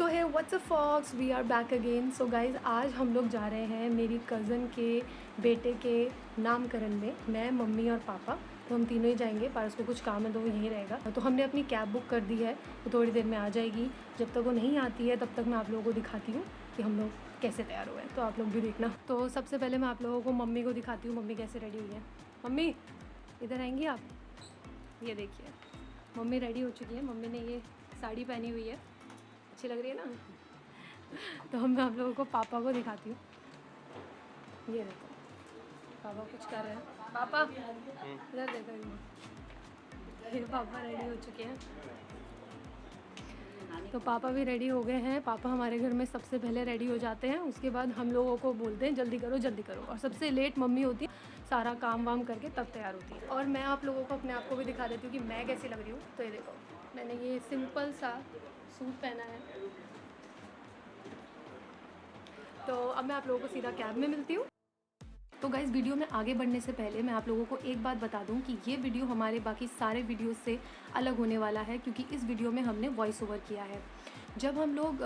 So hi what's up folks, we are back again. So guys, आज हम लोग जा रहे हैं मेरी कज़न के बेटे के नामकरण में। मैं, मम्मी और पापा, तो हम तीनों ही जाएंगे। पारस को कुछ काम है तो वो यहीं रहेगा। तो हमने अपनी कैब बुक कर दी है, तो थोड़ी देर में आ जाएगी। जब तक वो नहीं आती है तब तक मैं आप लोगों को दिखाती हूँ कि हम लोग कैसे तैयार हुए हैं, तो आप लोग भी देखना। तो सबसे पहले मैं आप लोगों को मम्मी को दिखाती हूँ, मम्मी कैसे रेडी हुई है। मम्मी इधर आएंगी आप? ये देखिए, मम्मी रेडी हो चुकी है। मम्मी ने ये साड़ी पहनी हुई है, अच्छी लग रही है ना। तो मैं आप लोगों को पापा को दिखाती हूँ। ये देखो, पापा कुछ कर रहे हैं। पापा इधर देखो, ये पापा रेडी हो चुके हैं। तो पापा भी रेडी हो गए हैं। पापा हमारे घर में सबसे पहले रेडी हो जाते हैं, उसके बाद हम लोगों को बोलते हैं जल्दी करो जल्दी करो, और सबसे लेट मम्मी होती है, सारा काम वाम करके तब तैयार होती है। और मैं आप लोगों को अपने आप को भी दिखा देती हूँ कि मैं कैसी लग रही हूँ। तो ये देखो, मैंने ये सिंपल सा सूट पहना है। तो अब मैं आप लोगों को सीधा कैब में मिलती हूँ। तो गाइज़, वीडियो में आगे बढ़ने से पहले मैं आप लोगों को एक बात बता दूं कि ये वीडियो हमारे बाकी सारे वीडियोस से अलग होने वाला है, क्योंकि इस वीडियो में हमने वॉइस ओवर किया है। जब हम लोग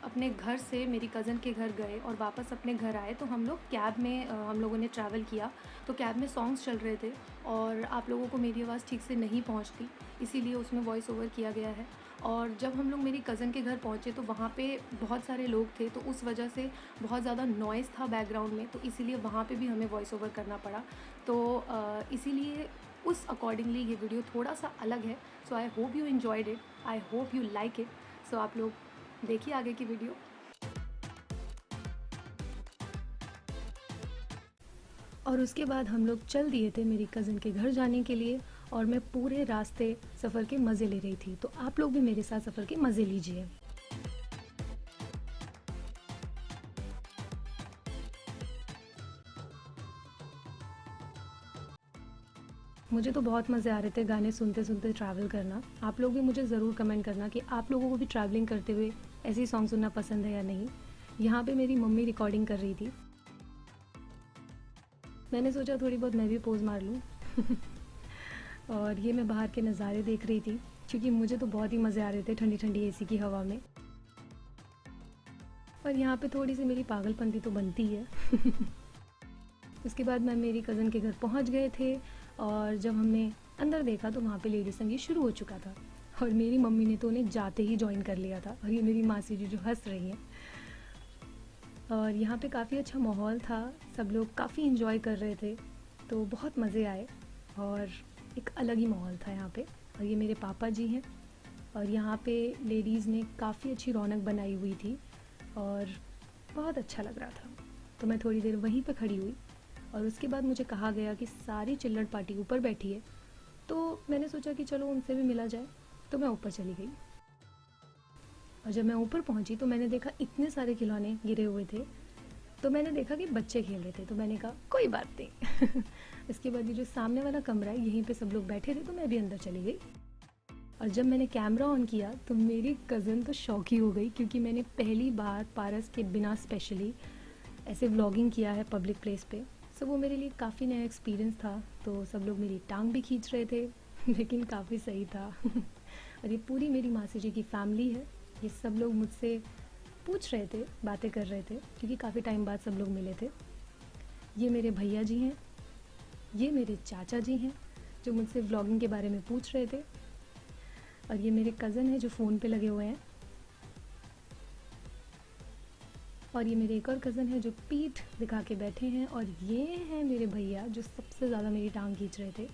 अपने घर से मेरी कज़न के घर गए और वापस अपने घर आए, तो हम लोग कैब में हम लोगों ने ट्रैवल किया। तो कैब में सॉन्ग्स चल रहे थे और आप लोगों को मेरी आवाज़ ठीक से नहीं पहुंचती, इसीलिए उसमें वॉइस ओवर किया गया है। और जब हम लोग मेरी कज़न के घर पहुँचे तो वहाँ पे बहुत सारे लोग थे, तो उस वजह से बहुत ज़्यादा नॉइज़ था बैकग्राउंड में, तो इसीलिए वहाँ पे भी हमें वॉइस ओवर करना पड़ा। तो इसीलिए उस अकॉर्डिंगली ये वीडियो थोड़ा सा अलग है। So I hope you enjoyed it, I hope you like it. So आप लोग देखिए आगे की वीडियो। और उसके बाद हम लोग चल दिए थे मेरी कज़न के घर जाने के लिए, और मैं पूरे रास्ते सफ़र के मज़े ले रही थी। तो आप लोग भी मेरे साथ सफ़र के मज़े लीजिए। मुझे तो बहुत मज़े आ रहे थे गाने सुनते सुनते ट्रैवल करना। आप लोग भी मुझे ज़रूर कमेंट करना कि आप लोगों को भी ट्रैवलिंग करते हुए ऐसे ही सॉन्ग सुनना पसंद है या नहीं। यहाँ पे मेरी मम्मी रिकॉर्डिंग कर रही थी, मैंने सोचा थोड़ी बहुत मैं भी पोज़ मार लूँ। और ये मैं बाहर के नज़ारे देख रही थी, क्योंकि मुझे तो बहुत ही मज़े आ रहे थे ठंडी ठंडी एसी की हवा में। और यहाँ पे थोड़ी सी मेरी पागलपंती तो बनती है। उसके बाद मैं मेरी कज़न के घर पहुँच गए थे, और जब हमने अंदर देखा तो वहाँ पे लेडी संगीत शुरू हो चुका था, और मेरी मम्मी ने तो उन्हें जाते ही ज्वाइन कर लिया था। और ये मेरी मासी जी जो हंस रही हैं। और यहाँ पे काफ़ी अच्छा माहौल था, सब लोग काफ़ी इन्जॉय कर रहे थे, तो बहुत मज़े आए और एक अलग ही माहौल था यहाँ पे। और ये मेरे पापा जी हैं, और यहाँ पे लेडीज़ ने काफ़ी अच्छी रौनक बनाई हुई थी और बहुत अच्छा लग रहा था। तो मैं थोड़ी देर वहीं पे खड़ी हुई, और उसके बाद मुझे कहा गया कि सारी चिल्लड़ पार्टी ऊपर बैठी है। तो मैंने सोचा कि चलो उनसे भी मिला जाए, तो मैं ऊपर चली गई। और जब मैं ऊपर पहुंची तो मैंने देखा इतने सारे खिलौने गिरे हुए थे, तो मैंने देखा कि बच्चे खेल रहे थे, तो मैंने कहा कोई बात नहीं। इसके बाद ये जो सामने वाला कमरा है, यहीं पे सब लोग बैठे थे, तो मैं भी अंदर चली गई। और जब मैंने कैमरा ऑन किया तो मेरी कज़न तो शॉक ही हो गई, क्योंकि मैंने पहली बार पारस के बिना स्पेशली ऐसे व्लॉगिंग किया है पब्लिक प्लेस पे। सो वो मेरे लिए काफ़ी नया एक्सपीरियंस था। तो सब लोग मेरी टांग भी खींच रहे थे, लेकिन काफ़ी सही था। और ये पूरी मेरी मासी जी की फैमिली है। ये सब लोग मुझसे पूछ रहे थे, बातें कर रहे थे, क्योंकि काफ़ी टाइम बाद सब लोग मिले थे। ये मेरे भैया जी हैं, ये मेरे चाचा जी हैं जो मुझसे व्लॉगिंग के बारे में पूछ रहे थे, और ये मेरे कज़न हैं जो फ़ोन पे लगे हुए हैं, और ये मेरे एक और कज़न है जो पीठ दिखा के बैठे हैं, और ये हैं मेरे भैया जो सबसे ज़्यादा मेरी टांग खींच रहे थे।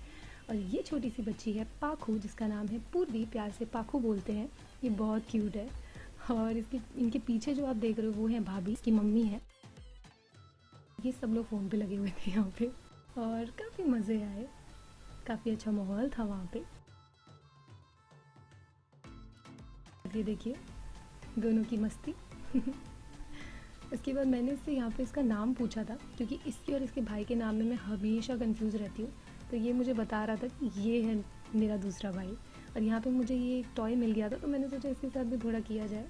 और ये छोटी सी बच्ची है पाखू, जिसका नाम है पूर्वी, प्यार से पाखू बोलते हैं। ये बहुत क्यूट है। और इनके पीछे जो आप देख रहे हो वो है भाभी, इसकी मम्मी है। ये सब लोग फ़ोन पे लगे हुए थे यहाँ पे, और काफ़ी मज़े आए, काफ़ी अच्छा माहौल था वहाँ पे। ये देखिए दोनों की मस्ती। इसके बाद मैंने इससे यहाँ पे इसका नाम पूछा था, क्योंकि इसके और इसके भाई के नाम में मैं हमेशा कंफ्यूज रहती हूँ। तो ये मुझे बता रहा था कि ये है मेरा दूसरा भाई। और यहाँ पे मुझे ये एक टॉय मिल गया था, तो मैंने सोचा इसके साथ भी थोड़ा किया जाए।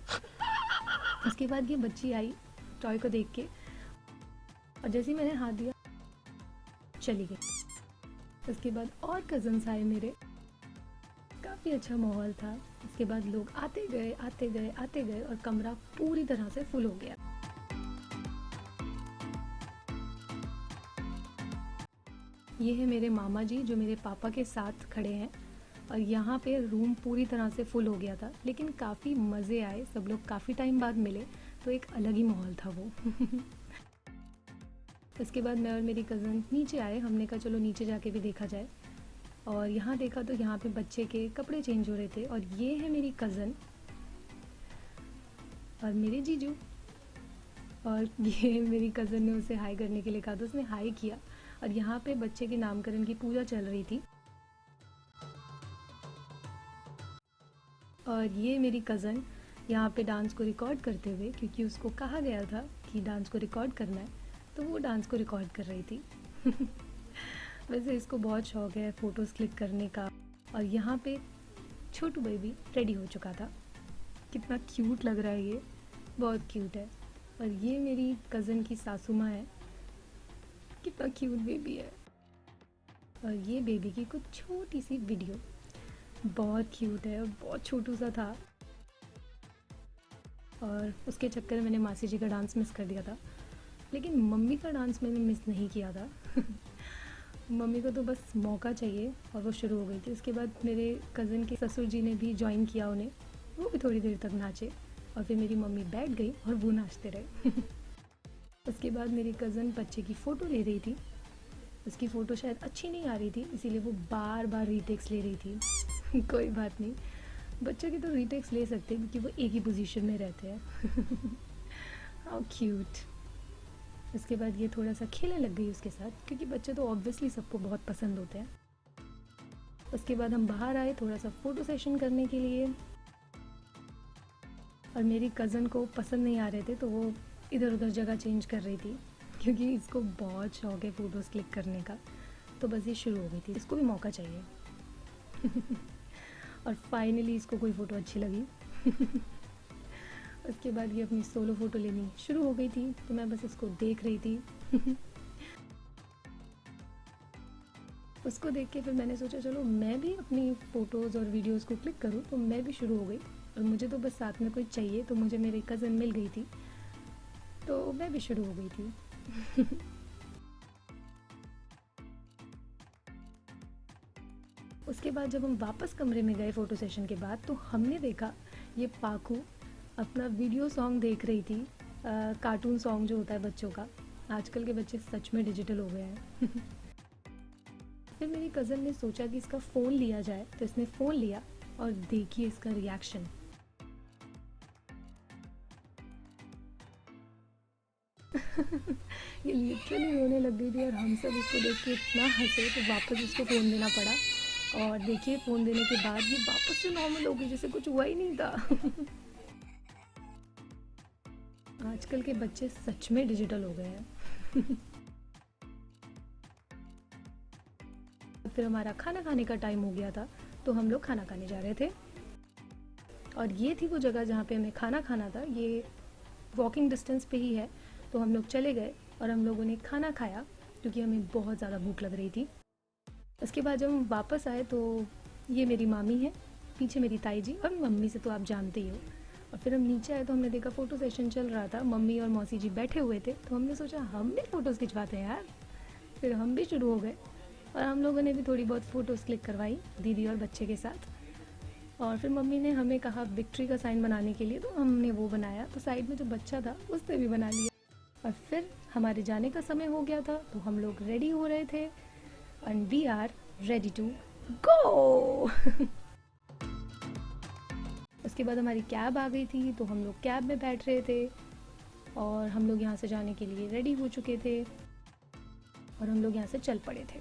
उसके बाद ये बच्ची आई टॉय को देख के, और जैसे ही मैंने हाथ दिया चली गई। उसके बाद और कज़न्स आए मेरे, काफ़ी अच्छा माहौल था। उसके बाद लोग आते गए आते गए आते गए और कमरा पूरी तरह से फुल हो गया। ये है मेरे मामा जी जो मेरे पापा के साथ खड़े हैं। और यहाँ पे रूम पूरी तरह से फुल हो गया था, लेकिन काफ़ी मज़े आए, सब लोग काफ़ी टाइम बाद मिले, तो एक अलग ही माहौल था वो। इसके बाद मैं और मेरी कज़न नीचे आए, हमने कहा चलो नीचे जाके भी देखा जाए। और यहाँ देखा तो यहाँ पे बच्चे के कपड़े चेंज हो रहे थे। और ये है मेरी कज़न और मेरे जीजू। और ये मेरी कज़न ने उसे हाई करने के लिए कहा तो उसने हाई किया। और यहाँ पे बच्चे के नामकरण की पूजा चल रही थी। और ये मेरी कज़न यहाँ पे डांस को रिकॉर्ड करते हुए, क्योंकि उसको कहा गया था कि डांस को रिकॉर्ड करना है, तो वो डांस को रिकॉर्ड कर रही थी। वैसे इसको बहुत शौक है फ़ोटोज़ क्लिक करने का। और यहाँ पे छोटू बेबी रेडी हो चुका था। कितना क्यूट लग रहा है ये, बहुत क्यूट है। और ये मेरी कज़न की सासू माँ है, कितना क्यूट बेबी है। और ये बेबी की कुछ छोटी सी वीडियो, बहुत क्यूट है और बहुत छोटू सा था। और उसके चक्कर में मैंने मासी जी का डांस मिस कर दिया था, लेकिन मम्मी का डांस मैंने मिस नहीं किया था। मम्मी को तो बस मौका चाहिए और वो शुरू हो गई थी। उसके बाद मेरे कज़न के ससुर जी ने भी ज्वाइन किया उन्हें, वो भी थोड़ी देर तक नाचे। और फिर मेरी मम्मी बैठ गई और वो नाचते रहे। उसके बाद मेरी कज़न बच्चे की फ़ोटो ले रही थी। उसकी फ़ोटो शायद अच्छी नहीं आ रही थी, इसीलिए वो बार बार रीटेक्स ले रही थी। कोई बात नहीं, बच्चों की तो रीटेक्स ले सकते हैं क्योंकि वो एक ही पोजीशन में रहते हैं। How cute. उसके बाद ये थोड़ा सा खेलने लग गई उसके साथ, क्योंकि बच्चे तो ऑब्वियसली सबको बहुत पसंद होते हैं। उसके बाद हम बाहर आए थोड़ा सा फ़ोटो सेशन करने के लिए। और मेरी कज़न को पसंद नहीं आ रहे थे, तो वो इधर उधर जगह चेंज कर रही थी, क्योंकि इसको बहुत शौक है फ़ोटोज़ क्लिक करने का। तो बस ये शुरू हो गई थी, इसको भी मौका चाहिए। और फाइनली इसको कोई फ़ोटो अच्छी लगी। उसके बाद ये अपनी सोलो फ़ोटो लेनी शुरू हो गई थी, तो मैं बस इसको देख रही थी। उसको देख के फिर मैंने सोचा चलो मैं भी अपनी फ़ोटोज़ और वीडियोज़ को क्लिक करूँ, तो मैं भी शुरू हो गई। और मुझे तो बस साथ में कोई चाहिए, तो मुझे मेरी कज़न मिल गई थी, तो मैं भी शुरू हो गई थी। उसके बाद जब हम वापस कमरे में गए फ़ोटो सेशन के बाद, तो हमने देखा ये पाखू अपना वीडियो सॉन्ग देख रही थी। कार्टून सॉन्ग जो होता है बच्चों का, आजकल के बच्चे सच में डिजिटल हो गए हैं। फिर मेरी कज़न ने सोचा कि इसका फ़ोन लिया जाए, तो इसने फ़ोन लिया और देखिए इसका रिएक्शन। ये लिटरली रोने लग गई थी और हम सब इसको देख के इतना हंसे, तो वापस इसको फ़ोन देना पड़ा। और देखिए फ़ोन देने के बाद ये वापस से नॉर्मल हो गई, जैसे कुछ हुआ ही नहीं था। आजकल के बच्चे सच में डिजिटल हो गए हैं। फिर हमारा खाना खाने का टाइम हो गया था, तो हम लोग खाना खाने जा रहे थे। और ये थी वो जगह जहाँ पे हमें खाना खाना था, ये वॉकिंग डिस्टेंस पे ही है। तो हम लोग चले गए और हम लोगों ने खाना खाया, क्योंकि हमें बहुत ज़्यादा भूख लग रही थी। उसके बाद जब हम वापस आए, तो ये मेरी मामी है, पीछे मेरी ताई जी, और मम्मी से तो आप जानते ही हो। और फिर हम नीचे आए तो हमने देखा फ़ोटो सेशन चल रहा था, मम्मी और मौसी जी बैठे हुए थे, तो हमने सोचा हम भी फ़ोटोज़ खिंचवाते हैं यार। फिर हम भी शुरू हो गए और हम लोगों ने भी थोड़ी बहुत फ़ोटोज़ क्लिक करवाई दीदी और बच्चे के साथ। और फिर मम्मी ने हमें कहा विक्ट्री का साइन बनाने के लिए, तो हमने वो बनाया। तो साइड में जो बच्चा था उसने भी बना लिया। और फिर हमारे जाने का समय हो गया था, तो हम लोग रेडी हो रहे थे and we are ready to go. उसके बाद हमारी कैब आ गई थी, तो हम लोग कैब में बैठ रहे थे और हम लोग यहाँ से जाने के लिए रेडी हो चुके थे और हम लोग यहाँ से चल पड़े थे।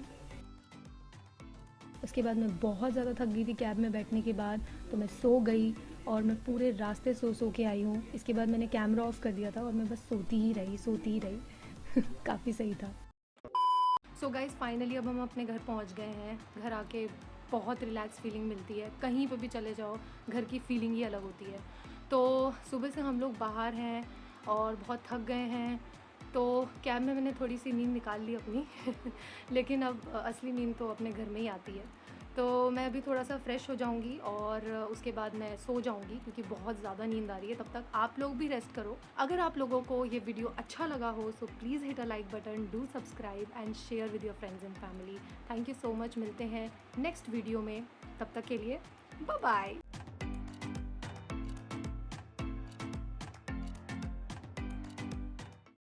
उसके बाद मैं बहुत ज़्यादा थक गई थी कैब में बैठने के बाद, तो मैं सो गई और मैं पूरे रास्ते सो के आई हूँ। इसके बाद मैंने कैमरा ऑफ कर दिया था और मैं बस सोती ही रही। काफ़ी सही था। सो गाइज़ फाइनली अब हम अपने घर पहुँच गए हैं। घर आके बहुत रिलैक्स फीलिंग मिलती है, कहीं पर भी चले जाओ घर की फीलिंग ही अलग होती है। तो सुबह से हम लोग बाहर हैं और बहुत थक गए हैं, तो कैब में मैंने थोड़ी सी नींद निकाल ली अपनी। लेकिन अब असली नींद तो अपने घर में ही आती है। तो मैं अभी थोड़ा सा फ्रेश हो जाऊंगी और उसके बाद मैं सो जाऊंगी क्योंकि बहुत ज़्यादा नींद आ रही है। तब तक आप लोग भी रेस्ट करो। अगर आप लोगों को ये वीडियो अच्छा लगा हो so please hit a like button, do subscribe and share with your friends and family. Thank you so much. मिलते हैं नेक्स्ट वीडियो में, तब तक के लिए बाय बाय।